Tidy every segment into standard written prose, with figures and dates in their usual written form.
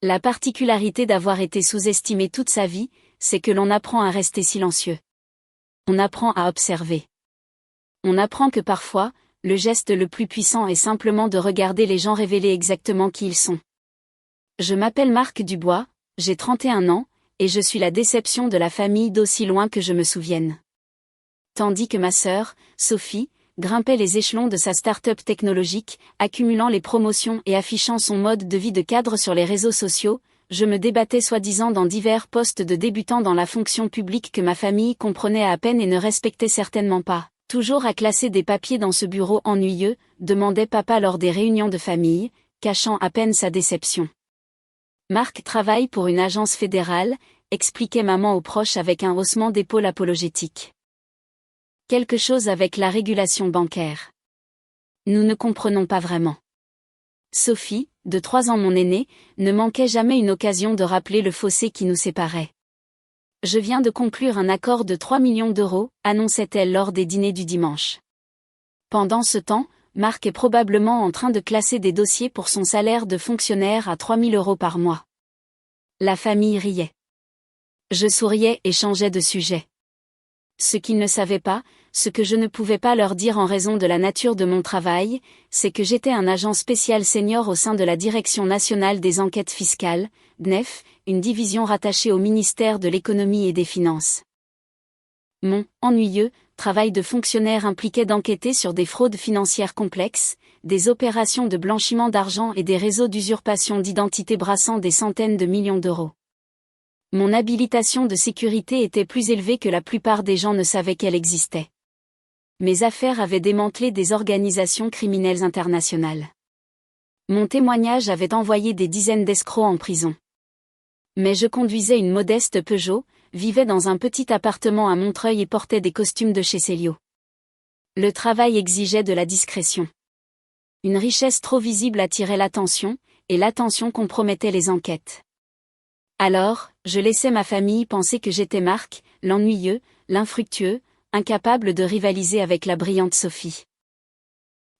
La particularité d'avoir été sous-estimé toute sa vie, c'est que l'on apprend à rester silencieux. On apprend à observer. On apprend que parfois, le geste le plus puissant est simplement de regarder les gens révéler exactement qui ils sont. Je m'appelle Marc Dubois, j'ai 31 ans, et je suis la déception de la famille d'aussi loin que je me souvienne. Tandis que ma sœur, Sophie, grimpait les échelons de sa start-up technologique, accumulant les promotions et affichant son mode de vie de cadre sur les réseaux sociaux, je me débattais soi-disant dans divers postes de débutants dans la fonction publique que ma famille comprenait à peine et ne respectait certainement pas. Toujours à classer des papiers dans ce bureau ennuyeux, demandait papa lors des réunions de famille, cachant à peine sa déception. Marc travaille pour une agence fédérale, expliquait maman aux proches avec un haussement d'épaule apologétique. Quelque chose avec la régulation bancaire. Nous ne comprenons pas vraiment. Sophie, de 3 ans mon aînée, ne manquait jamais une occasion de rappeler le fossé qui nous séparait. Je viens de conclure un accord de 3 millions d'euros, annonçait-elle lors des dîners du dimanche. Pendant ce temps, Marc est probablement en train de classer des dossiers pour son salaire de fonctionnaire à 3 000 euros par mois. La famille riait. Je souriais et changeais de sujet. Ce qu'ils ne savaient pas, ce que je ne pouvais pas leur dire en raison de la nature de mon travail, c'est que j'étais un agent spécial senior au sein de la Direction nationale des enquêtes fiscales, DNEF, une division rattachée au ministère de l'économie et des finances. Mon ennuyeux travail de fonctionnaire impliquait d'enquêter sur des fraudes financières complexes, des opérations de blanchiment d'argent et des réseaux d'usurpation d'identité brassant des centaines de millions d'euros. Mon habilitation de sécurité était plus élevée que la plupart des gens ne savaient qu'elle existait. Mes affaires avaient démantelé des organisations criminelles internationales. Mon témoignage avait envoyé des dizaines d'escrocs en prison. Mais je conduisais une modeste Peugeot, vivais dans un petit appartement à Montreuil et portais des costumes de chez Célio. Le travail exigeait de la discrétion. Une richesse trop visible attirait l'attention, et l'attention compromettait les enquêtes. Alors, je laissais ma famille penser que j'étais Marc, l'ennuyeux, l'infructueux, incapable de rivaliser avec la brillante Sophie.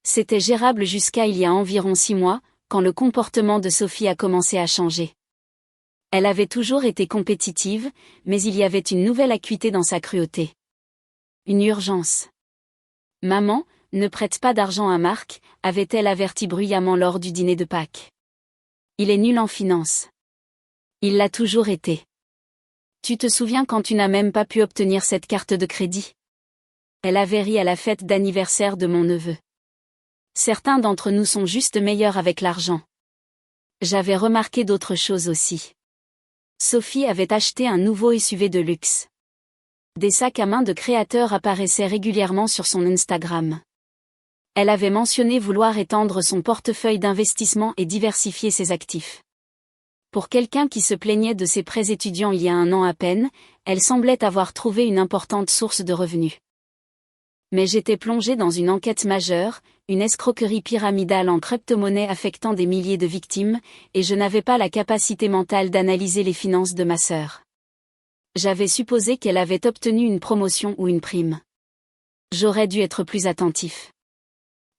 C'était gérable jusqu'à il y a environ 6 mois, quand le comportement de Sophie a commencé à changer. Elle avait toujours été compétitive, mais il y avait une nouvelle acuité dans sa cruauté. Une urgence. « Maman, ne prête pas d'argent à Marc », avait-elle averti bruyamment lors du dîner de Pâques. « Il est nul en finance. » Il l'a toujours été. Tu te souviens quand tu n'as même pas pu obtenir cette carte de crédit? Elle avait ri à la fête d'anniversaire de mon neveu. Certains d'entre nous sont juste meilleurs avec l'argent. J'avais remarqué d'autres choses aussi. Sophie avait acheté un nouveau SUV de luxe. Des sacs à main de créateurs apparaissaient régulièrement sur son Instagram. Elle avait mentionné vouloir étendre son portefeuille d'investissement et diversifier ses actifs. Pour quelqu'un qui se plaignait de ses prêts étudiants il y a 1 an à peine, elle semblait avoir trouvé une importante source de revenus. Mais j'étais plongé dans une enquête majeure, une escroquerie pyramidale en crypto-monnaie affectant des milliers de victimes, et je n'avais pas la capacité mentale d'analyser les finances de ma sœur. J'avais supposé qu'elle avait obtenu une promotion ou une prime. J'aurais dû être plus attentif.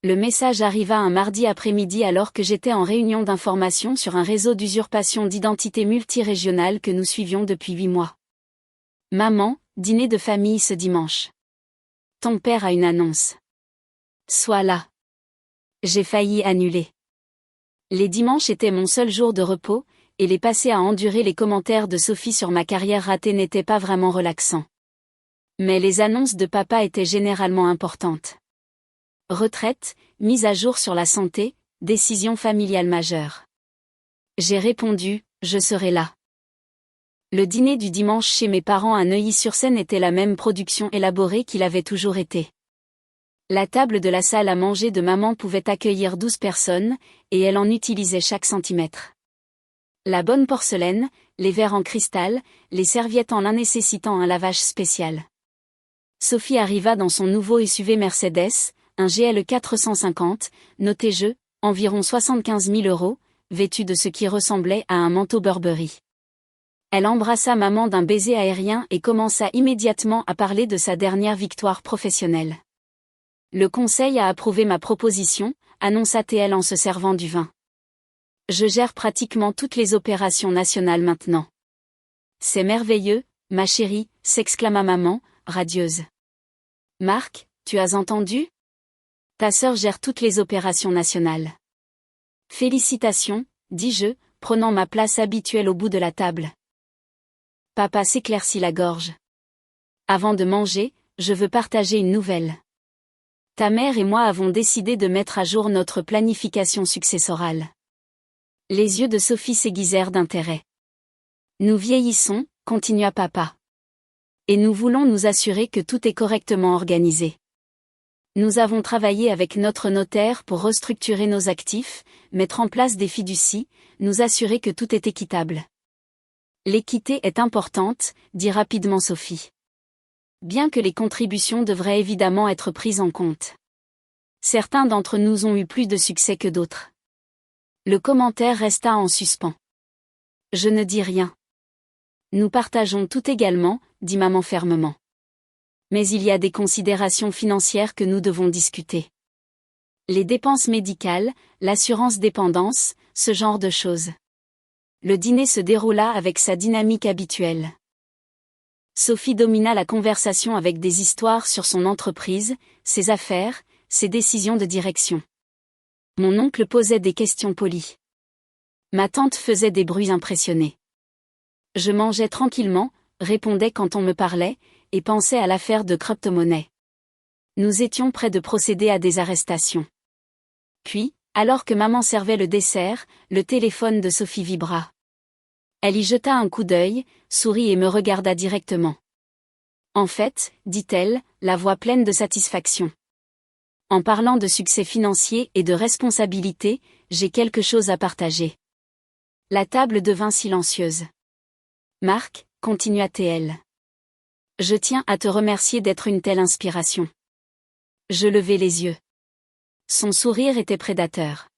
Le message arriva un mardi après-midi alors que j'étais en réunion d'information sur un réseau d'usurpation d'identité multirégionale que nous suivions depuis 8 mois. Maman, dîner de famille ce dimanche. Ton père a une annonce. Sois là. J'ai failli annuler. Les dimanches étaient mon seul jour de repos, et les passer à endurer les commentaires de Sophie sur ma carrière ratée n'étaient pas vraiment relaxants. Mais les annonces de papa étaient généralement importantes. Retraite, mise à jour sur la santé, décision familiale majeure. J'ai répondu, je serai là. Le dîner du dimanche chez mes parents à Neuilly-sur-Seine était la même production élaborée qu'il avait toujours été. La table de la salle à manger de maman pouvait accueillir 12 personnes, et elle en utilisait chaque centimètre. La bonne porcelaine, les verres en cristal, les serviettes en lin nécessitant un lavage spécial. Sophie arriva dans son nouveau SUV Mercedes, un GLE 450, noté jeu, environ 75 000 euros, vêtu de ce qui ressemblait à un manteau Burberry. Elle embrassa maman d'un baiser aérien et commença immédiatement à parler de sa dernière victoire professionnelle. Le conseil a approuvé ma proposition, annonça-t-elle en se servant du vin. Je gère pratiquement toutes les opérations nationales maintenant. C'est merveilleux, ma chérie, s'exclama maman, radieuse. Marc, tu as entendu? Ta sœur gère toutes les opérations nationales. Félicitations, dis-je, prenant ma place habituelle au bout de la table. Papa s'éclaircit la gorge. Avant de manger, je veux partager une nouvelle. Ta mère et moi avons décidé de mettre à jour notre planification successorale. Les yeux de Sophie s'aiguisèrent d'intérêt. Nous vieillissons, continua papa. Et nous voulons nous assurer que tout est correctement organisé. Nous avons travaillé avec notre notaire pour restructurer nos actifs, mettre en place des fiducies, nous assurer que tout est équitable. L'équité est importante, dit rapidement Sophie. Bien que les contributions devraient évidemment être prises en compte. Certains d'entre nous ont eu plus de succès que d'autres. Le commentaire resta en suspens. Je ne dis rien. Nous partageons tout également, dit maman fermement. Mais il y a des considérations financières que nous devons discuter. Les dépenses médicales, l'assurance dépendance, ce genre de choses. Le dîner se déroula avec sa dynamique habituelle. Sophie domina la conversation avec des histoires sur son entreprise, ses affaires, ses décisions de direction. Mon oncle posait des questions polies. Ma tante faisait des bruits impressionnés. Je mangeais tranquillement, répondais quand on me parlait, et pensais à l'affaire de crypto-monnaie. Nous étions près de procéder à des arrestations. Puis, alors que maman servait le dessert, le téléphone de Sophie vibra. Elle y jeta un coup d'œil, sourit et me regarda directement. En fait, dit-elle, la voix pleine de satisfaction. En parlant de succès financier et de responsabilité, j'ai quelque chose à partager. La table devint silencieuse. Marc, continua-t-elle. Je tiens à te remercier d'être une telle inspiration. Je levai les yeux. Son sourire était prédateur.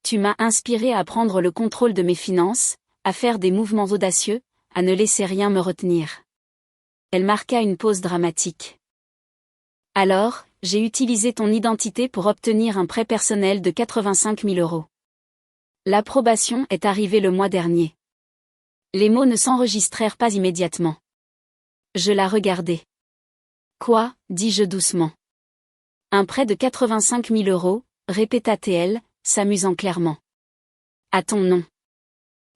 Tu m'as inspiré à prendre le contrôle de mes finances, à faire des mouvements audacieux, à ne laisser rien me retenir. Elle marqua une pause dramatique. Alors, j'ai utilisé ton identité pour obtenir un prêt personnel de 85 000 €. L'approbation est arrivée le mois dernier. Les mots ne s'enregistrèrent pas immédiatement. Je la regardai. Quoi, dis-je doucement. Un prêt de 85 000 €, répéta-t-elle, s'amusant clairement. À ton nom.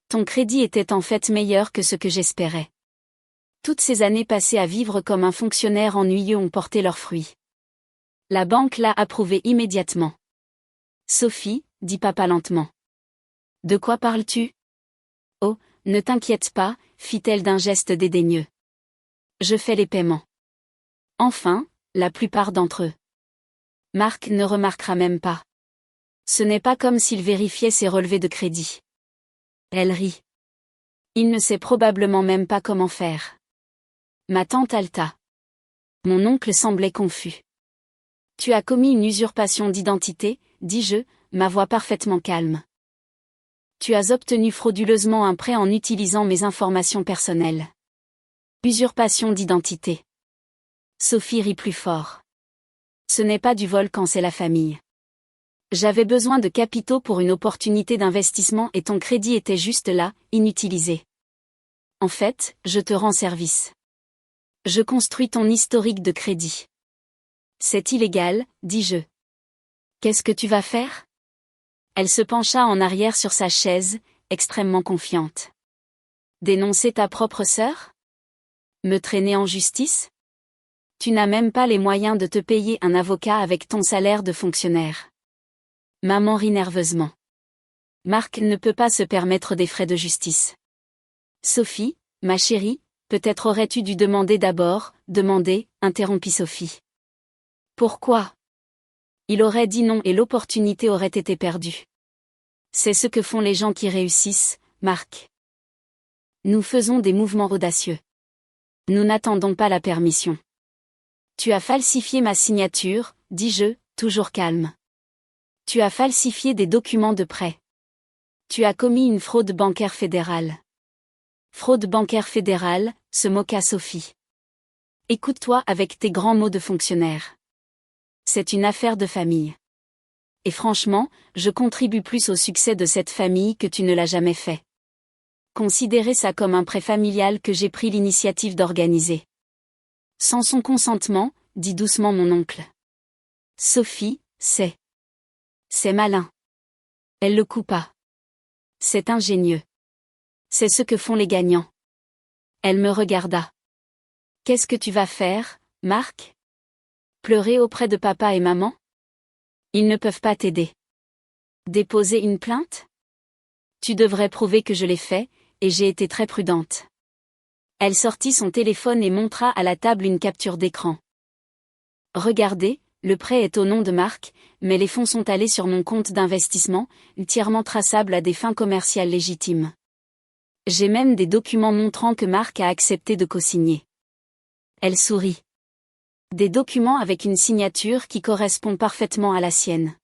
Ton crédit était en fait meilleur que ce que j'espérais. Toutes ces années passées à vivre comme un fonctionnaire ennuyeux ont porté leurs fruits. La banque l'a approuvé immédiatement. Sophie, dit papa lentement. De quoi parles-tu? Oh, ne t'inquiète pas, fit-elle d'un geste dédaigneux. Je fais les paiements. Enfin, la plupart d'entre eux. Marc ne remarquera même pas. Ce n'est pas comme s'il vérifiait ses relevés de crédit. Elle rit. Il ne sait probablement même pas comment faire. Ma tante halta. Mon oncle semblait confus. Tu as commis une usurpation d'identité, dis-je, ma voix parfaitement calme. Tu as obtenu frauduleusement un prêt en utilisant mes informations personnelles. Usurpation d'identité. Sophie rit plus fort. Ce n'est pas du vol quand c'est la famille. J'avais besoin de capitaux pour une opportunité d'investissement et ton crédit était juste là, inutilisé. En fait, je te rends service. Je construis ton historique de crédit. C'est illégal, dis-je. Qu'est-ce que tu vas faire? Elle se pencha en arrière sur sa chaise, extrêmement confiante. Dénoncer ta propre sœur? Me traîner en justice? Tu n'as même pas les moyens de te payer un avocat avec ton salaire de fonctionnaire. Maman rit nerveusement. Marc ne peut pas se permettre des frais de justice. Sophie, ma chérie, peut-être aurais-tu dû demander d'abord, interrompit Sophie. Pourquoi? Il aurait dit non et l'opportunité aurait été perdue. C'est ce que font les gens qui réussissent, Marc. Nous faisons des mouvements audacieux. Nous n'attendons pas la permission. Tu as falsifié ma signature, dis-je, toujours calme. Tu as falsifié des documents de prêt. Tu as commis une fraude bancaire fédérale. Fraude bancaire fédérale, se moqua Sophie. Écoute-toi avec tes grands mots de fonctionnaire. C'est une affaire de famille. Et franchement, je contribue plus au succès de cette famille que tu ne l'as jamais fait. Considérez ça comme un prêt familial que j'ai pris l'initiative d'organiser. Sans son consentement, dit doucement mon oncle. Sophie, c'est malin. Elle le coupa. C'est ingénieux. C'est ce que font les gagnants. Elle me regarda. Qu'est-ce que tu vas faire, Marc? Pleurer auprès de papa et maman? Ils ne peuvent pas t'aider. Déposer une plainte? Tu devrais prouver que je l'ai fait, et j'ai été très prudente. Elle sortit son téléphone et montra à la table une capture d'écran. Regardez, le prêt est au nom de Marc, mais les fonds sont allés sur mon compte d'investissement, entièrement traçable à des fins commerciales légitimes. J'ai même des documents montrant que Marc a accepté de co-signer. Elle sourit. Des documents avec une signature qui correspond parfaitement à la sienne.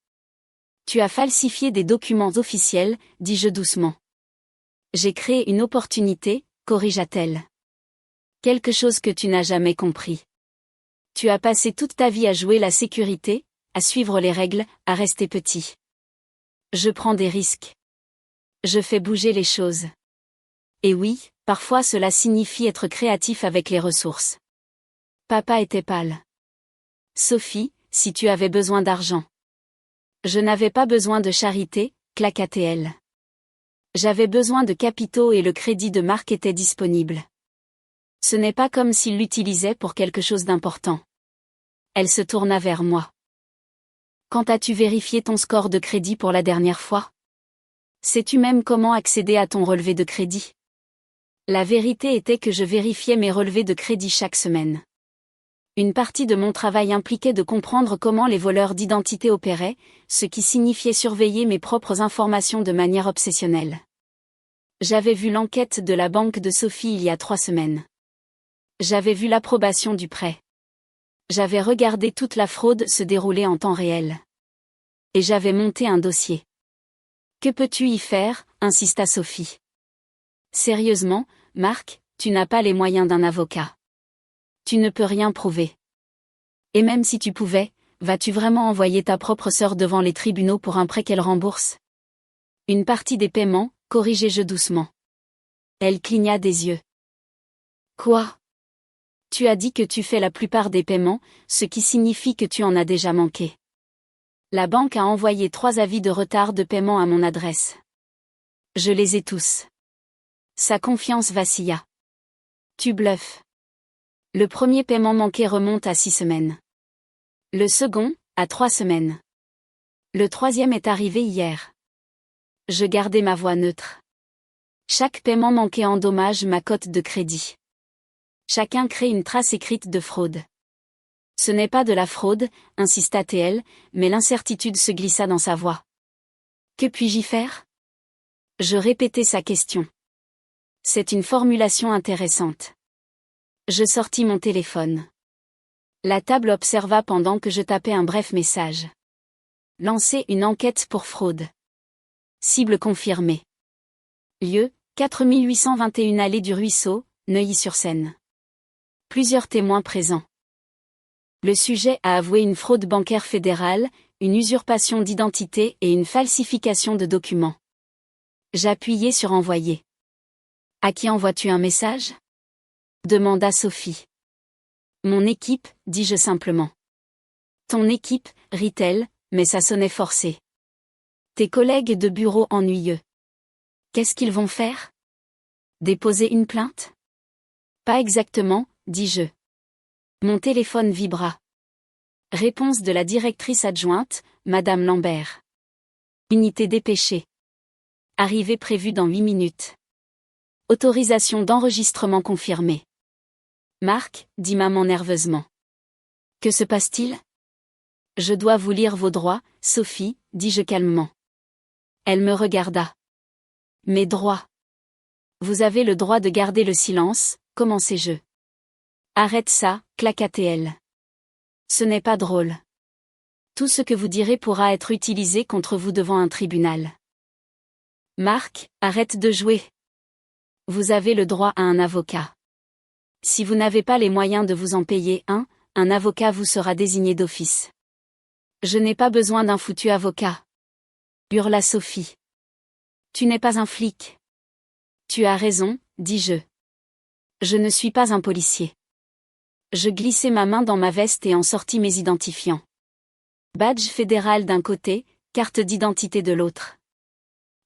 Tu as falsifié des documents officiels, dis-je doucement. J'ai créé une opportunité, corrigea-t-elle. Quelque chose que tu n'as jamais compris. Tu as passé toute ta vie à jouer la sécurité, à suivre les règles, à rester petit. Je prends des risques. Je fais bouger les choses. Et oui, parfois cela signifie être créatif avec les ressources. Papa était pâle. Sophie, si tu avais besoin d'argent. Je n'avais pas besoin de charité, claqua-t-elle. J'avais besoin de capitaux et le crédit de Marc était disponible. Ce n'est pas comme s'il l'utilisait pour quelque chose d'important. Elle se tourna vers moi. Quand as-tu vérifié ton score de crédit pour la dernière fois? Sais-tu même comment accéder à ton relevé de crédit? La vérité était que je vérifiais mes relevés de crédit chaque semaine. Une partie de mon travail impliquait de comprendre comment les voleurs d'identité opéraient, ce qui signifiait surveiller mes propres informations de manière obsessionnelle. J'avais vu l'enquête de la banque de Sophie il y a 3 semaines. J'avais vu l'approbation du prêt. J'avais regardé toute la fraude se dérouler en temps réel. Et j'avais monté un dossier. Que peux-tu y faire, insista Sophie. Sérieusement, Marc, tu n'as pas les moyens d'un avocat. Tu ne peux rien prouver. Et même si tu pouvais, vas-tu vraiment envoyer ta propre sœur devant les tribunaux pour un prêt qu'elle rembourse? Une partie des paiements, corrigeai-je doucement. Elle cligna des yeux. Quoi? Tu as dit que tu fais la plupart des paiements, ce qui signifie que tu en as déjà manqué. La banque a envoyé 3 avis de retard de paiement à mon adresse. Je les ai tous. Sa confiance vacilla. Tu bluffes. Le premier paiement manqué remonte à 6 semaines. Le second, à 3 semaines. Le troisième est arrivé hier. Je gardai ma voix neutre. Chaque paiement manqué endommage ma cote de crédit. Chacun crée une trace écrite de fraude. Ce n'est pas de la fraude, insista-t-elle, mais l'incertitude se glissa dans sa voix. Que puis-je y faire? Je répétai sa question. C'est une formulation intéressante. Je sortis mon téléphone. La table observa pendant que je tapais un bref message. Lancer une enquête pour fraude. Cible confirmée. Lieu, 4821 allée du Ruisseau, Neuilly-sur-Seine. Plusieurs témoins présents. Le sujet a avoué une fraude bancaire fédérale, une usurpation d'identité et une falsification de documents. J'appuyai sur envoyer. À qui envoies-tu un message? Demanda Sophie. Mon équipe, dis-je simplement. Ton équipe, rit-elle, mais ça sonnait forcé. Tes collègues de bureau ennuyeux. Qu'est-ce qu'ils vont faire? Déposer une plainte? Pas exactement, dis-je. Mon téléphone vibra. Réponse de la directrice adjointe, Madame Lambert. Unité dépêchée. Arrivée prévue dans 8 minutes. Autorisation d'enregistrement confirmée. Marc, dit maman nerveusement. Que se passe-t-il? Je dois vous lire vos droits, Sophie, dis-je calmement. Elle me regarda. Mes droits. Vous avez le droit de garder le silence, commençai-je. Arrête ça, claqua-t-elle. Ce n'est pas drôle. Tout ce que vous direz pourra être utilisé contre vous devant un tribunal. Marc, arrête de jouer. Vous avez le droit à un avocat. Si vous n'avez pas les moyens de vous en payer un avocat vous sera désigné d'office. Je n'ai pas besoin d'un foutu avocat. Hurla Sophie. Tu n'es pas un flic. Tu as raison, dis-je. Je ne suis pas un policier. Je glissai ma main dans ma veste et en sortis mes identifiants. Badge fédéral d'un côté, carte d'identité de l'autre.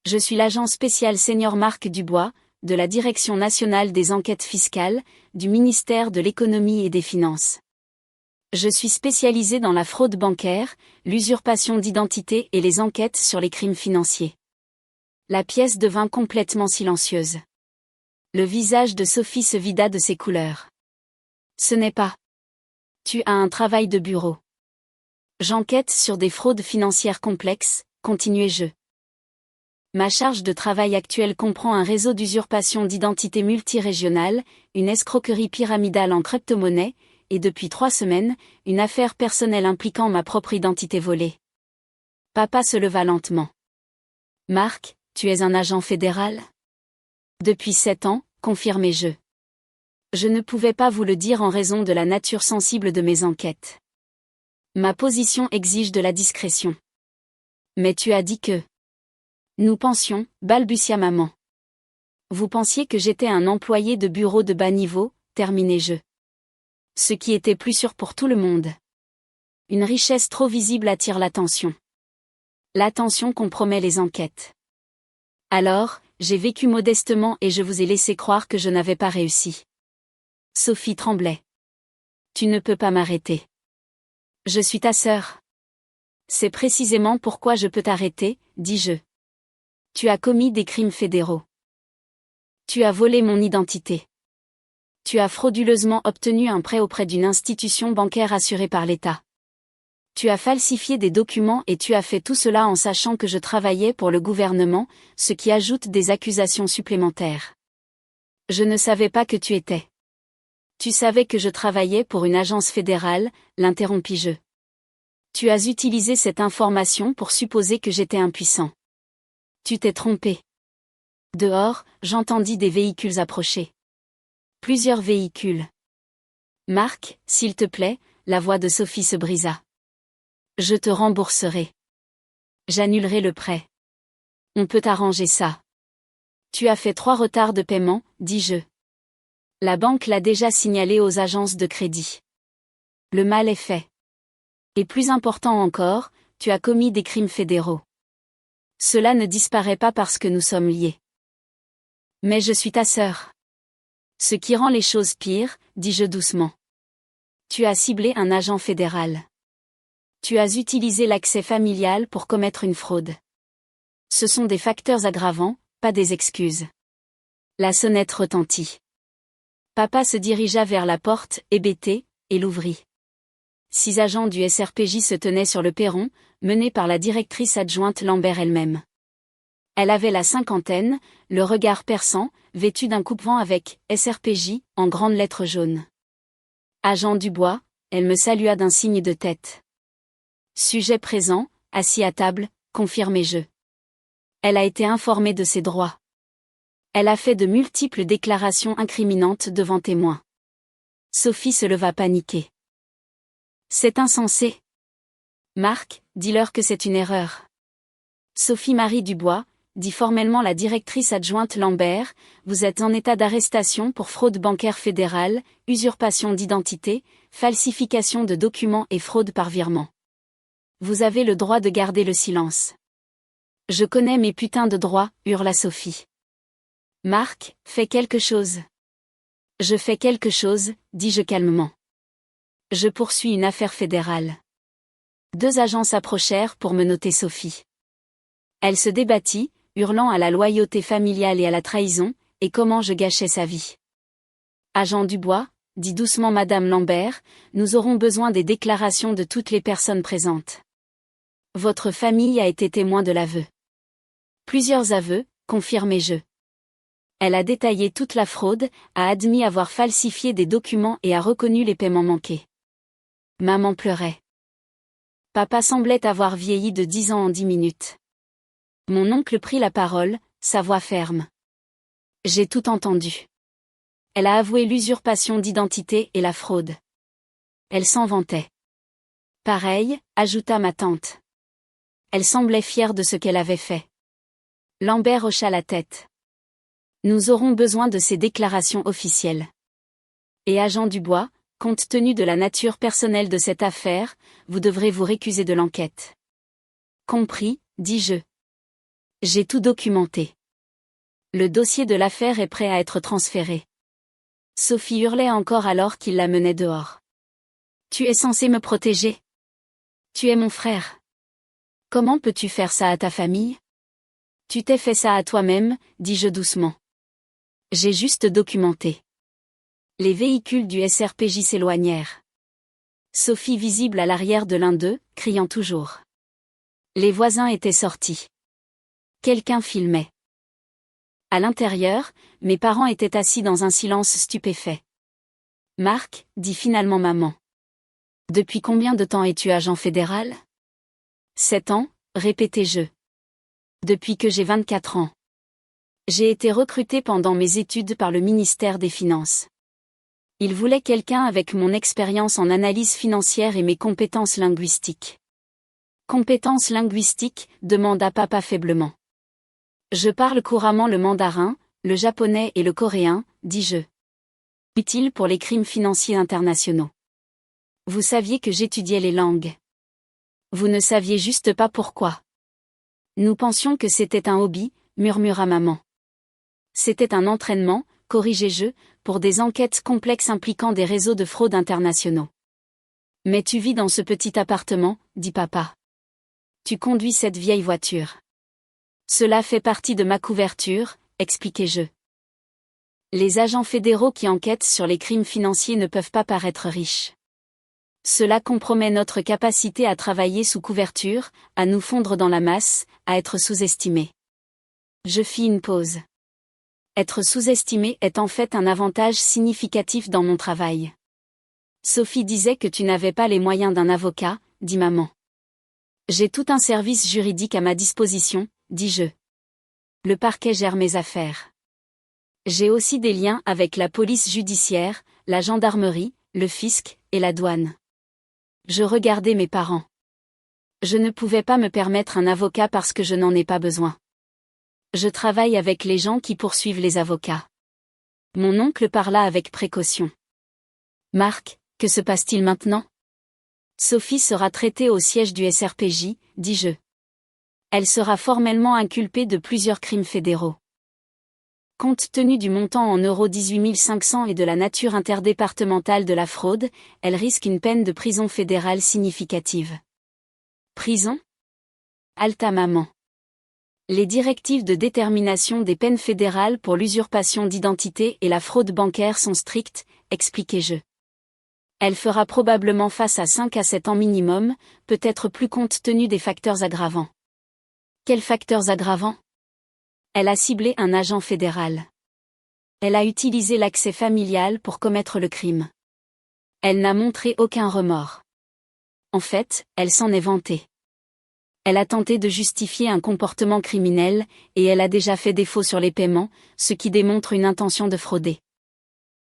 Je suis l'agent spécial senior Marc Dubois, de la Direction nationale des enquêtes fiscales, du ministère de l'économie et des finances. Je suis spécialisé dans la fraude bancaire, l'usurpation d'identité et les enquêtes sur les crimes financiers. La pièce devint complètement silencieuse. Le visage de Sophie se vida de ses couleurs. Ce n'est pas. Tu as un travail de bureau. J'enquête sur des fraudes financières complexes, continuai-je. Ma charge de travail actuelle comprend un réseau d'usurpation d'identité multirégionale, une escroquerie pyramidale en crypto-monnaie, et depuis 3 semaines, une affaire personnelle impliquant ma propre identité volée. Papa se leva lentement. Marc, tu es un agent fédéral ? Depuis 7 ans, confirmai-je. Je ne pouvais pas vous le dire en raison de la nature sensible de mes enquêtes. Ma position exige de la discrétion. Mais tu as dit que... Nous pensions, balbutia maman. Vous pensiez que j'étais un employé de bureau de bas niveau, terminai-je. Ce qui était plus sûr pour tout le monde. Une richesse trop visible attire l'attention. L'attention compromet les enquêtes. Alors, j'ai vécu modestement et je vous ai laissé croire que je n'avais pas réussi. Sophie tremblait. Tu ne peux pas m'arrêter. Je suis ta sœur. C'est précisément pourquoi je peux t'arrêter, dis-je. Tu as commis des crimes fédéraux. Tu as volé mon identité. Tu as frauduleusement obtenu un prêt auprès d'une institution bancaire assurée par l'État. Tu as falsifié des documents et tu as fait tout cela en sachant que je travaillais pour le gouvernement, ce qui ajoute des accusations supplémentaires. Je ne savais pas que tu étais. Tu savais que je travaillais pour une agence fédérale, l'interrompis-je. Tu as utilisé cette information pour supposer que j'étais impuissant. Tu t'es trompé. Dehors, j'entendis des véhicules approcher. Plusieurs véhicules. Marc, s'il te plaît, la voix de Sophie se brisa. Je te rembourserai. J'annulerai le prêt. On peut arranger ça. Tu as fait 3 retards de paiement, dis-je. La banque l'a déjà signalé aux agences de crédit. Le mal est fait. Et plus important encore, tu as commis des crimes fédéraux. Cela ne disparaît pas parce que nous sommes liés. Mais je suis ta sœur. Ce qui rend les choses pires, dis-je doucement. Tu as ciblé un agent fédéral. Tu as utilisé l'accès familial pour commettre une fraude. Ce sont des facteurs aggravants, pas des excuses. La sonnette retentit. Papa se dirigea vers la porte, hébété, et l'ouvrit. 6 agents du SRPJ se tenaient sur le perron, menés par la directrice adjointe Lambert elle-même. Elle avait la cinquantaine, le regard perçant, vêtue d'un coupe-vent avec « SRPJ » en grandes lettres jaunes. Agent Dubois, elle me salua d'un signe de tête. Sujet présent, assis à table, confirmai-je. Elle a été informée de ses droits. Elle a fait de multiples déclarations incriminantes devant témoins. Sophie se leva paniquée. C'est insensé. Marc, dis-leur que c'est une erreur. Sophie-Marie Dubois, dit formellement la directrice adjointe Lambert, vous êtes en état d'arrestation pour fraude bancaire fédérale, usurpation d'identité, falsification de documents et fraude par virement. Vous avez le droit de garder le silence. Je connais mes putains de droits, hurla Sophie. Marc, fais quelque chose. Je fais quelque chose, dis-je calmement. Je poursuis une affaire fédérale. 2 agents s'approchèrent pour me noter Sophie. Elle se débattit, hurlant à la loyauté familiale et à la trahison, et comment je gâchais sa vie. Agent Dubois, dit doucement Madame Lambert, nous aurons besoin des déclarations de toutes les personnes présentes. Votre famille a été témoin de l'aveu. Plusieurs aveux, confirmai-je. Elle a détaillé toute la fraude, a admis avoir falsifié des documents et a reconnu les paiements manqués. Maman pleurait. Papa semblait avoir vieilli de 10 ans en 10 minutes. Mon oncle prit la parole, sa voix ferme. J'ai tout entendu. Elle a avoué l'usurpation d'identité et la fraude. Elle s'en vantait. Pareil, ajouta ma tante. Elle semblait fière de ce qu'elle avait fait. Lambert hocha la tête. Nous aurons besoin de ces déclarations officielles. Et agent Dubois, compte tenu de la nature personnelle de cette affaire, vous devrez vous récuser de l'enquête. Compris, dis-je. J'ai tout documenté. Le dossier de l'affaire est prêt à être transféré. Sophie hurlait encore alors qu'il la menait dehors. Tu es censé me protéger. Tu es mon frère. Comment peux-tu faire ça à ta famille? Tu t'es fait ça à toi-même, dis-je doucement. J'ai juste documenté. Les véhicules du SRPJ s'éloignèrent. Sophie visible à l'arrière de l'un d'eux, criant toujours. Les voisins étaient sortis. Quelqu'un filmait. À l'intérieur, mes parents étaient assis dans un silence stupéfait. Marc, dit finalement maman. Depuis combien de temps es-tu agent fédéral? 7 ans, répétai-je. Depuis que j'ai 24 ans. J'ai été recruté pendant mes études par le ministère des Finances. Il voulait quelqu'un avec mon expérience en analyse financière et mes compétences linguistiques. Compétences linguistiques, demanda papa faiblement. Je parle couramment le mandarin, le japonais et le coréen, dis-je. Utile pour les crimes financiers internationaux. Vous saviez que j'étudiais les langues. Vous ne saviez juste pas pourquoi. Nous pensions que c'était un hobby, murmura maman. C'était un entraînement, corrigeai-je, pour des enquêtes complexes impliquant des réseaux de fraude internationaux. Mais tu vis dans ce petit appartement, dit papa. Tu conduis cette vieille voiture. Cela fait partie de ma couverture, expliquai-je. Les agents fédéraux qui enquêtent sur les crimes financiers ne peuvent pas paraître riches. Cela compromet notre capacité à travailler sous couverture, à nous fondre dans la masse, à être sous-estimés. Je fis une pause. Être sous-estimé est en fait un avantage significatif dans mon travail. Sophie disait que tu n'avais pas les moyens d'un avocat, dit maman. J'ai tout un service juridique à ma disposition, dis-je. Le parquet gère mes affaires. J'ai aussi des liens avec la police judiciaire, la gendarmerie, le fisc, et la douane. Je regardais mes parents. Je ne pouvais pas me permettre un avocat parce que je n'en ai pas besoin. Je travaille avec les gens qui poursuivent les avocats. Mon oncle parla avec précaution. Marc, que se passe-t-il maintenant? Sophie sera traitée au siège du SRPJ, dis-je. Elle sera formellement inculpée de plusieurs crimes fédéraux. Compte tenu du montant en euros 18 500 et de la nature interdépartementale de la fraude, elle risque une peine de prison fédérale significative. Prison? Haleta maman. Les directives de détermination des peines fédérales pour l'usurpation d'identité et la fraude bancaire sont strictes, expliquai-je. Elle fera probablement face à 5 à 7 ans minimum, peut-être plus compte tenu des facteurs aggravants. Quels facteurs aggravants? Elle a ciblé un agent fédéral. Elle a utilisé l'accès familial pour commettre le crime. Elle n'a montré aucun remords. En fait, elle s'en est vantée. Elle a tenté de justifier un comportement criminel, et elle a déjà fait défaut sur les paiements, ce qui démontre une intention de frauder.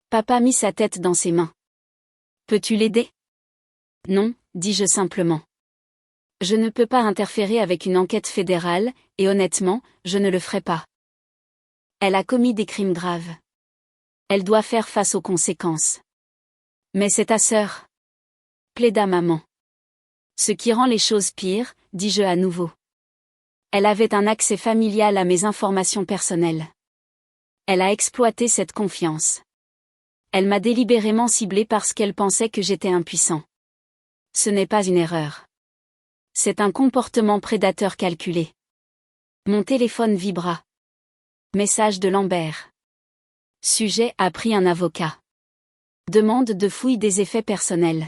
Papa mit sa tête dans ses mains. Peux-tu l'aider? Non, dis-je simplement. Je ne peux pas interférer avec une enquête fédérale, et honnêtement, je ne le ferai pas. Elle a commis des crimes graves. Elle doit faire face aux conséquences. Mais c'est ta sœur. Plaida maman. Ce qui rend les choses pires, dis-je à nouveau. Elle avait un accès familial à mes informations personnelles. Elle a exploité cette confiance. Elle m'a délibérément ciblée parce qu'elle pensait que j'étais impuissant. Ce n'est pas une erreur. C'est un comportement prédateur calculé. Mon téléphone vibra. Message de Lambert. Sujet: a pris un avocat. Demande de fouille des effets personnels.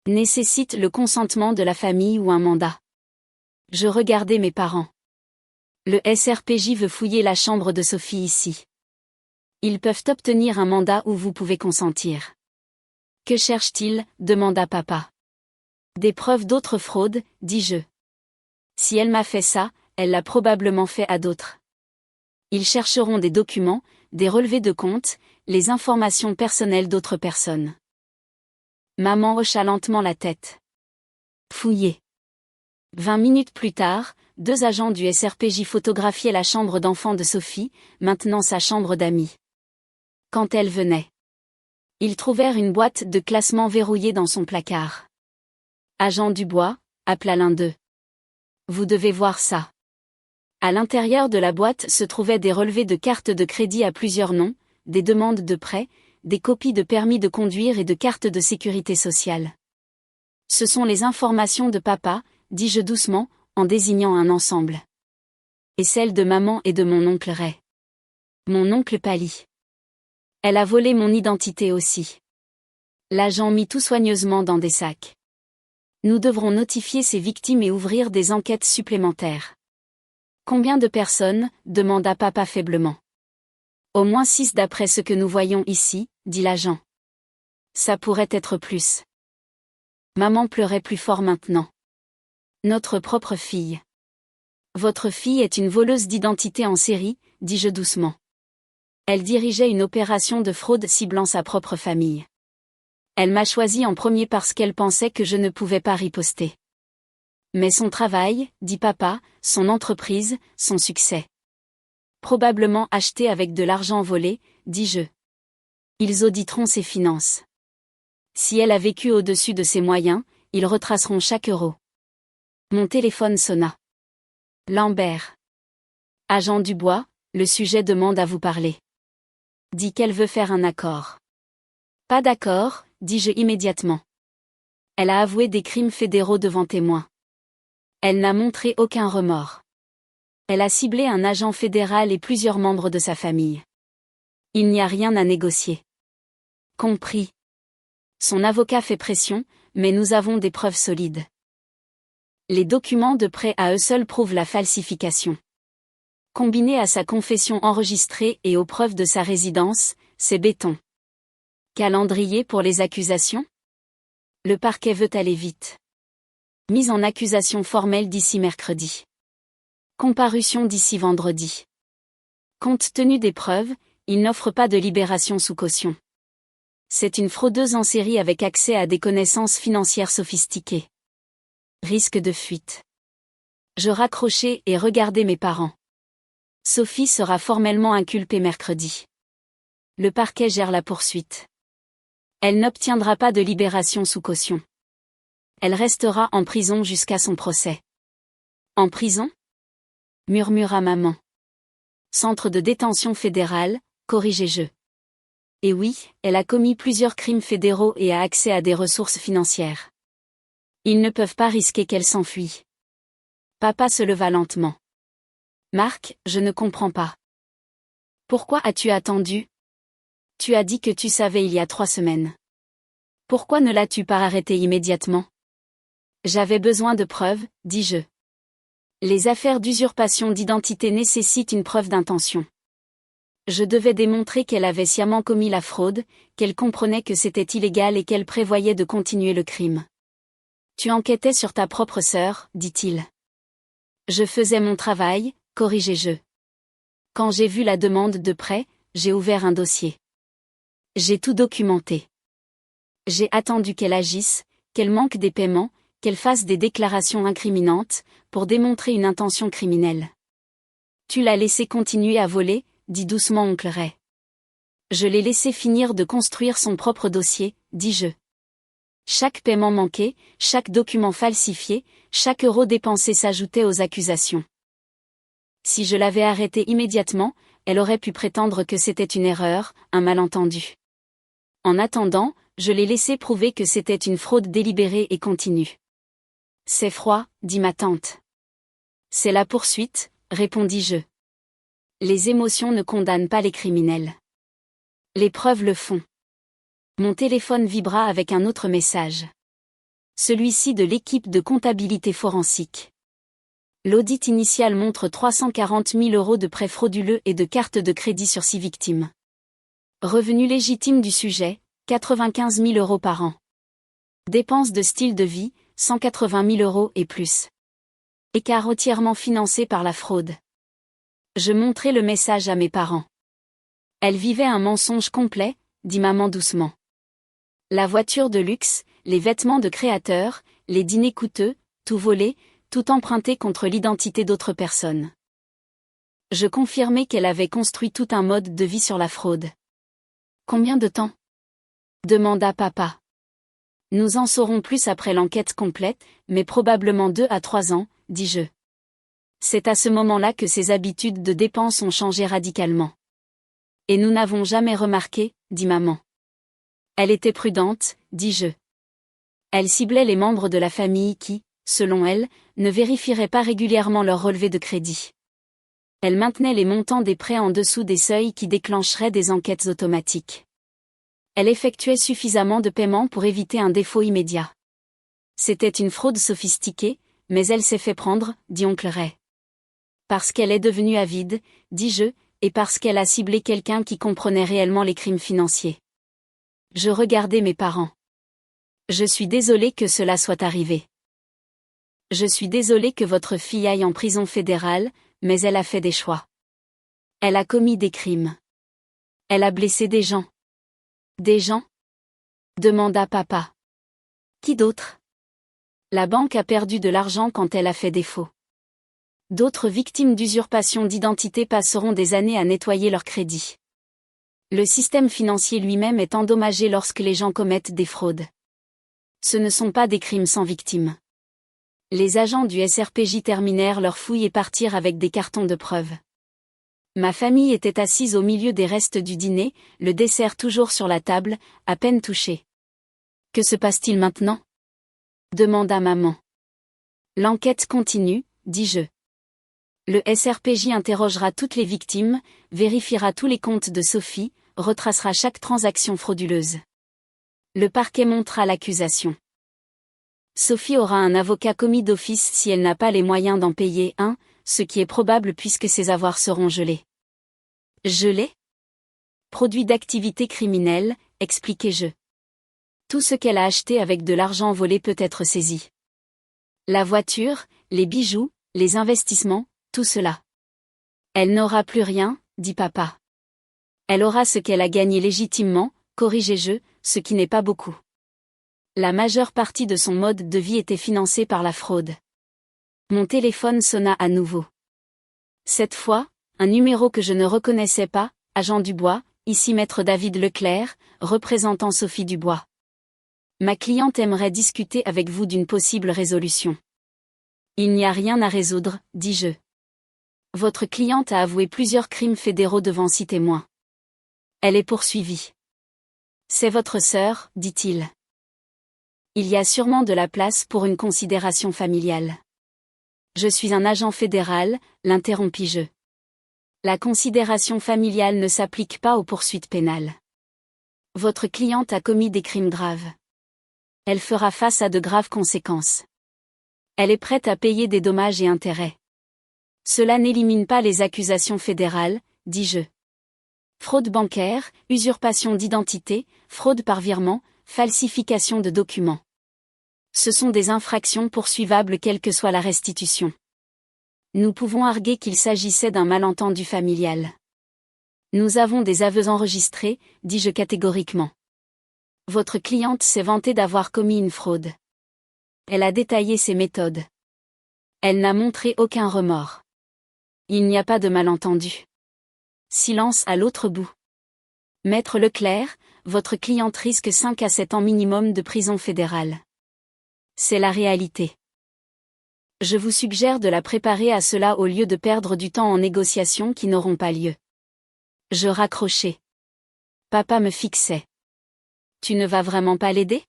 Nécessite le consentement de la famille ou un mandat. Je regardais mes parents. Le SRPJ veut fouiller la chambre de Sophie ici. Ils peuvent obtenir un mandat où vous pouvez consentir. Que cherche-t-il? Demanda papa. Des preuves d'autres fraudes, dis-je. Si elle m'a fait ça, elle l'a probablement fait à d'autres. Ils chercheront des documents, des relevés de comptes, les informations personnelles d'autres personnes. Maman hocha lentement la tête. Fouillé. 20 minutes plus tard, 2 agents du SRPJ photographiaient la chambre d'enfant de Sophie, maintenant sa chambre d'amis. Quand elle venait, ils trouvèrent une boîte de classement verrouillée dans son placard. Agent Dubois, appela l'un d'eux. Vous devez voir ça. À l'intérieur de la boîte se trouvaient des relevés de cartes de crédit à plusieurs noms, des demandes de prêts, des copies de permis de conduire et de cartes de sécurité sociale. Ce sont les informations de papa, dis-je doucement, en désignant un ensemble. Et celles de maman et de mon oncle Ray. Mon oncle pâlit. Elle a volé mon identité aussi. L'agent mit tout soigneusement dans des sacs. Nous devrons notifier ces victimes et ouvrir des enquêtes supplémentaires. Combien de personnes, demanda papa faiblement. Au moins 6 d'après ce que nous voyons ici, dit l'agent. Ça pourrait être plus. Maman pleurait plus fort maintenant. Notre propre fille. Votre fille est une voleuse d'identité en série, dis-je doucement. Elle dirigeait une opération de fraude ciblant sa propre famille. Elle m'a choisi en premier parce qu'elle pensait que je ne pouvais pas riposter. Mais son travail, dit papa, son entreprise, son succès. Probablement acheté avec de l'argent volé, dis-je. Ils auditeront ses finances. Si elle a vécu au-dessus de ses moyens, ils retraceront chaque euro. Mon téléphone sonna. Lambert. Agent Dubois, le sujet demande à vous parler. Dit qu'elle veut faire un accord. Pas d'accord, dis-je immédiatement. Elle a avoué des crimes fédéraux devant témoins. Elle n'a montré aucun remords. Elle a ciblé un agent fédéral et plusieurs membres de sa famille. Il n'y a rien à négocier. Compris. Son avocat fait pression, mais nous avons des preuves solides. Les documents de prêt à eux seuls prouvent la falsification. Combiné à sa confession enregistrée et aux preuves de sa résidence, c'est béton. Calendrier pour les accusations ? Le parquet veut aller vite. Mise en accusation formelle d'ici mercredi. Comparution d'ici vendredi. Compte tenu des preuves, il n'offre pas de libération sous caution. C'est une fraudeuse en série avec accès à des connaissances financières sophistiquées. Risque de fuite. Je raccrochai et regardai mes parents. Sophie sera formellement inculpée mercredi. Le parquet gère la poursuite. Elle n'obtiendra pas de libération sous caution. Elle restera en prison jusqu'à son procès. En prison ? Murmura maman. Centre de détention fédéral, corrigeai-je. Et oui, elle a commis plusieurs crimes fédéraux et a accès à des ressources financières. Ils ne peuvent pas risquer qu'elle s'enfuit. Papa se leva lentement. Marc, je ne comprends pas. Pourquoi as-tu attendu ? Tu as dit que tu savais il y a 3 semaines. Pourquoi ne l'as-tu pas arrêté immédiatement ? J'avais besoin de preuves, dis-je. Les affaires d'usurpation d'identité nécessitent une preuve d'intention. Je devais démontrer qu'elle avait sciemment commis la fraude, qu'elle comprenait que c'était illégal et qu'elle prévoyait de continuer le crime. Tu enquêtais sur ta propre sœur, dit-il. Je faisais mon travail, corrigeai-je. Quand j'ai vu la demande de prêt, j'ai ouvert un dossier. J'ai tout documenté. J'ai attendu qu'elle agisse, qu'elle manque des paiements, qu'elle fasse des déclarations incriminantes, pour démontrer une intention criminelle. Tu l'as laissé continuer à voler, dit doucement oncle Ray. Je l'ai laissé finir de construire son propre dossier, dis-je. Chaque paiement manqué, chaque document falsifié, chaque euro dépensé s'ajoutait aux accusations. Si je l'avais arrêtée immédiatement, elle aurait pu prétendre que c'était une erreur, un malentendu. En attendant, je l'ai laissé prouver que c'était une fraude délibérée et continue. C'est froid, dit ma tante. C'est la poursuite, répondis-je. Les émotions ne condamnent pas les criminels. Les preuves le font. Mon téléphone vibra avec un autre message. Celui-ci de l'équipe de comptabilité forensique. L'audit initial montre 340 000 € de prêts frauduleux et de cartes de crédit sur 6 victimes. Revenu légitime du sujet, 95 000 € par an. Dépenses de style de vie, 180 000 € et plus. Écart entièrement financé par la fraude. Je montrai le message à mes parents. Elle vivait un mensonge complet, dit maman doucement. La voiture de luxe, les vêtements de créateur, les dîners coûteux, tout volé, tout emprunté contre l'identité d'autres personnes. Je confirmai qu'elle avait construit tout un mode de vie sur la fraude. Combien de temps? Demanda papa. Nous en saurons plus après l'enquête complète, mais probablement 2 à 3 ans, dis-je. C'est à ce moment-là que ses habitudes de dépenses ont changé radicalement. Et nous n'avons jamais remarqué, dit maman. Elle était prudente, dis-je. Elle ciblait les membres de la famille qui, selon elle, ne vérifieraient pas régulièrement leur relevé de crédit. Elle maintenait les montants des prêts en dessous des seuils qui déclencheraient des enquêtes automatiques. Elle effectuait suffisamment de paiements pour éviter un défaut immédiat. C'était une fraude sophistiquée, mais elle s'est fait prendre, dit oncle Ray. Parce qu'elle est devenue avide, dis-je, et parce qu'elle a ciblé quelqu'un qui comprenait réellement les crimes financiers. Je regardais mes parents. Je suis désolée que cela soit arrivé. Je suis désolée que votre fille aille en prison fédérale, mais elle a fait des choix. Elle a commis des crimes. Elle a blessé des gens. Des gens? Demanda papa. Qui d'autre? La banque a perdu de l'argent quand elle a fait défaut. D'autres victimes d'usurpation d'identité passeront des années à nettoyer leur crédit. Le système financier lui-même est endommagé lorsque les gens commettent des fraudes. Ce ne sont pas des crimes sans victimes. Les agents du SRPJ terminèrent leur fouille et partirent avec des cartons de preuves. Ma famille était assise au milieu des restes du dîner, le dessert toujours sur la table, à peine touché. Que se passe-t-il maintenant? Demanda maman. L'enquête continue, dis-je. Le SRPJ interrogera toutes les victimes, vérifiera tous les comptes de Sophie, retracera chaque transaction frauduleuse. Le parquet montera l'accusation. Sophie aura un avocat commis d'office si elle n'a pas les moyens d'en payer un, ce qui est probable puisque ses avoirs seront gelés. Gelés? Produit d'activité criminelle, expliquai-je. Tout ce qu'elle a acheté avec de l'argent volé peut être saisi. La voiture, les bijoux, les investissements, tout cela. Elle n'aura plus rien, dit papa. Elle aura ce qu'elle a gagné légitimement, corrigeai-je, ce qui n'est pas beaucoup. La majeure partie de son mode de vie était financée par la fraude. Mon téléphone sonna à nouveau. Cette fois, un numéro que je ne reconnaissais pas, agent Dubois, ici maître David Leclerc, représentant Sophie Dubois. Ma cliente aimerait discuter avec vous d'une possible résolution. Il n'y a rien à résoudre, dis-je. Votre cliente a avoué plusieurs crimes fédéraux devant 6 témoins. Elle est poursuivie. C'est votre sœur, dit-il. Il y a sûrement de la place pour une considération familiale. Je suis un agent fédéral, l'interrompis-je. La considération familiale ne s'applique pas aux poursuites pénales. Votre cliente a commis des crimes graves. Elle fera face à de graves conséquences. Elle est prête à payer des dommages et intérêts. Cela n'élimine pas les accusations fédérales, dis-je. Fraude bancaire, usurpation d'identité, fraude par virement, falsification de documents. Ce sont des infractions poursuivables quelle que soit la restitution. Nous pouvons arguer qu'il s'agissait d'un malentendu familial. Nous avons des aveux enregistrés, dis-je catégoriquement. Votre cliente s'est vantée d'avoir commis une fraude. Elle a détaillé ses méthodes. Elle n'a montré aucun remords. Il n'y a pas de malentendu. Silence à l'autre bout. Maître Leclerc, votre cliente risque 5 à 7 ans minimum de prison fédérale. C'est la réalité. Je vous suggère de la préparer à cela au lieu de perdre du temps en négociations qui n'auront pas lieu. Je raccrochai. Papa me fixait. Tu ne vas vraiment pas l'aider?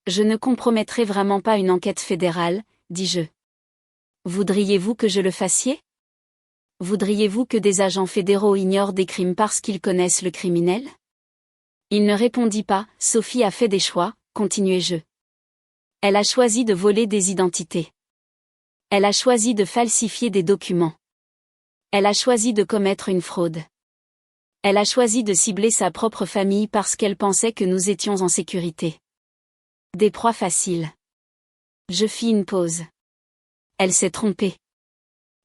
Je ne compromettrai vraiment pas une enquête fédérale, dis-je. Voudriez-vous que je le fassiez? Voudriez-vous que des agents fédéraux ignorent des crimes parce qu'ils connaissent le criminel? Il ne répondit pas. Sophie a fait des choix, continuai-je. Elle a choisi de voler des identités. Elle a choisi de falsifier des documents. Elle a choisi de commettre une fraude. Elle a choisi de cibler sa propre famille parce qu'elle pensait que nous étions en sécurité. Des proies faciles. Je fis une pause. Elle s'est trompée.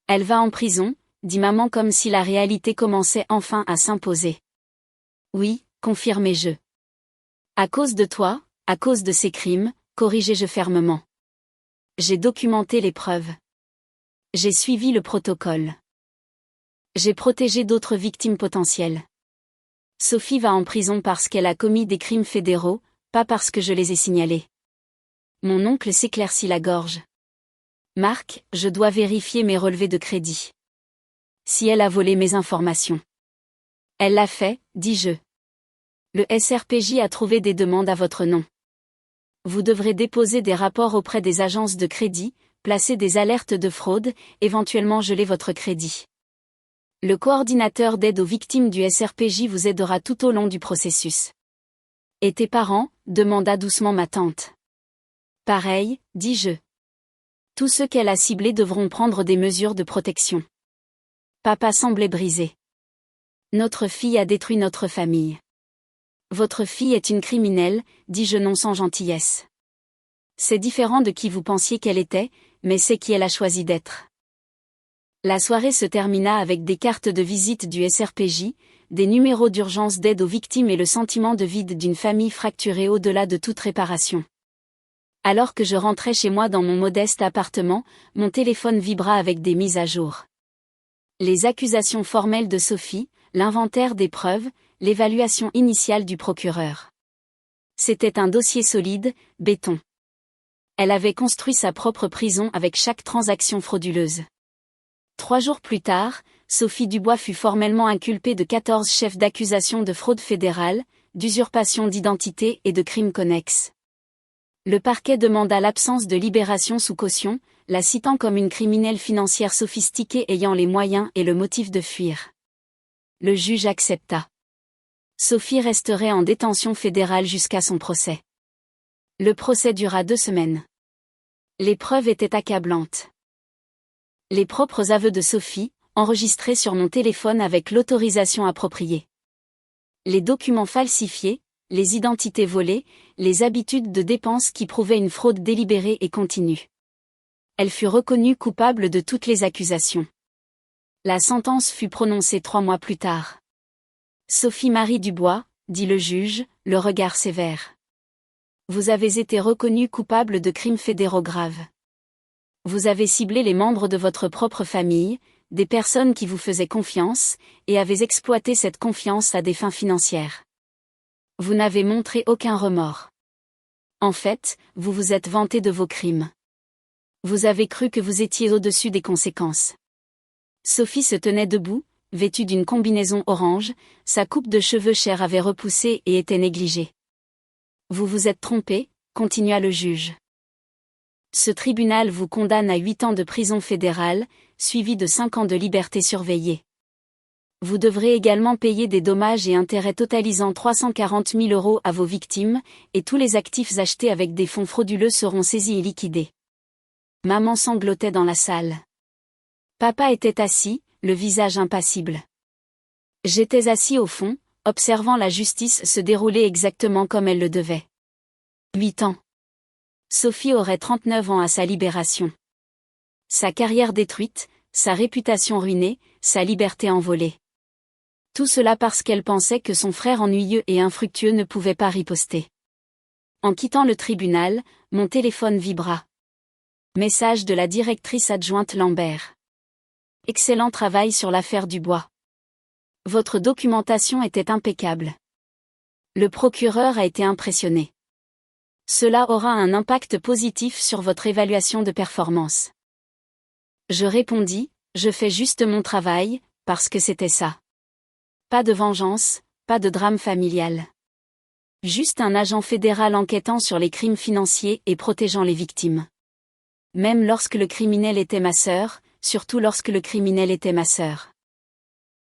Elle va en prison, dit maman comme si la réalité commençait enfin à s'imposer. Oui, confirmai-je. À cause de toi, à cause de ces crimes, corrigeai-je fermement. J'ai documenté les preuves. J'ai suivi le protocole. J'ai protégé d'autres victimes potentielles. Sophie va en prison parce qu'elle a commis des crimes fédéraux, pas parce que je les ai signalés. Mon oncle s'éclaircit la gorge. Marc, je dois vérifier mes relevés de crédit. Si elle a volé mes informations. Elle l'a fait, dis-je. Le SRPJ a trouvé des demandes à votre nom. Vous devrez déposer des rapports auprès des agences de crédit, placer des alertes de fraude, éventuellement geler votre crédit. Le coordinateur d'aide aux victimes du SRPJ vous aidera tout au long du processus. Et tes parents, demanda doucement ma tante. Pareil, dis-je. Tous ceux qu'elle a ciblés devront prendre des mesures de protection. Papa semblait brisé. Notre fille a détruit notre famille. Votre fille est une criminelle, dis-je non sans gentillesse. C'est différent de qui vous pensiez qu'elle était, mais c'est qui elle a choisi d'être. La soirée se termina avec des cartes de visite du SRPJ, des numéros d'urgence d'aide aux victimes et le sentiment de vide d'une famille fracturée au-delà de toute réparation. Alors que je rentrais chez moi dans mon modeste appartement, mon téléphone vibra avec des mises à jour. Les accusations formelles de Sophie, l'inventaire des preuves, l'évaluation initiale du procureur. C'était un dossier solide, béton. Elle avait construit sa propre prison avec chaque transaction frauduleuse. 3 jours plus tard, Sophie Dubois fut formellement inculpée de 14 chefs d'accusation de fraude fédérale, d'usurpation d'identité et de crimes connexes. Le parquet demanda l'absence de libération sous caution, la citant comme une criminelle financière sophistiquée ayant les moyens et le motif de fuir. Le juge accepta. Sophie resterait en détention fédérale jusqu'à son procès. Le procès dura 2 semaines. Les preuves étaient accablantes. Les propres aveux de Sophie, enregistrés sur mon téléphone avec l'autorisation appropriée. Les documents falsifiés, les identités volées, les habitudes de dépenses qui prouvaient une fraude délibérée et continue. Elle fut reconnue coupable de toutes les accusations. La sentence fut prononcée 3 mois plus tard. Sophie-Marie Dubois, dit le juge, le regard sévère. Vous avez été reconnue coupable de crimes fédéraux graves. Vous avez ciblé les membres de votre propre famille, des personnes qui vous faisaient confiance, et avez exploité cette confiance à des fins financières. Vous n'avez montré aucun remords. En fait, vous vous êtes vanté de vos crimes. Vous avez cru que vous étiez au-dessus des conséquences. Sophie se tenait debout, vêtue d'une combinaison orange, sa coupe de cheveux chers avait repoussé et était négligée. Vous vous êtes trompé, continua le juge. Ce tribunal vous condamne à 8 ans de prison fédérale, suivi de 5 ans de liberté surveillée. Vous devrez également payer des dommages et intérêts totalisant 340 000 € à vos victimes, et tous les actifs achetés avec des fonds frauduleux seront saisis et liquidés. Maman sanglotait dans la salle. Papa était assis, le visage impassible. J'étais assis au fond, observant la justice se dérouler exactement comme elle le devait. 8 ans. Sophie aurait 39 ans à sa libération. Sa carrière détruite, sa réputation ruinée, sa liberté envolée. Tout cela parce qu'elle pensait que son frère ennuyeux et infructueux ne pouvait pas riposter. En quittant le tribunal, mon téléphone vibra. Message de la directrice adjointe Lambert. Excellent travail sur l'affaire Dubois. Votre documentation était impeccable. Le procureur a été impressionné. Cela aura un impact positif sur votre évaluation de performance. Je répondis, je fais juste mon travail, parce que c'était ça. Pas de vengeance, pas de drame familial. Juste un agent fédéral enquêtant sur les crimes financiers et protégeant les victimes. Même lorsque le criminel était ma sœur, surtout lorsque le criminel était ma sœur.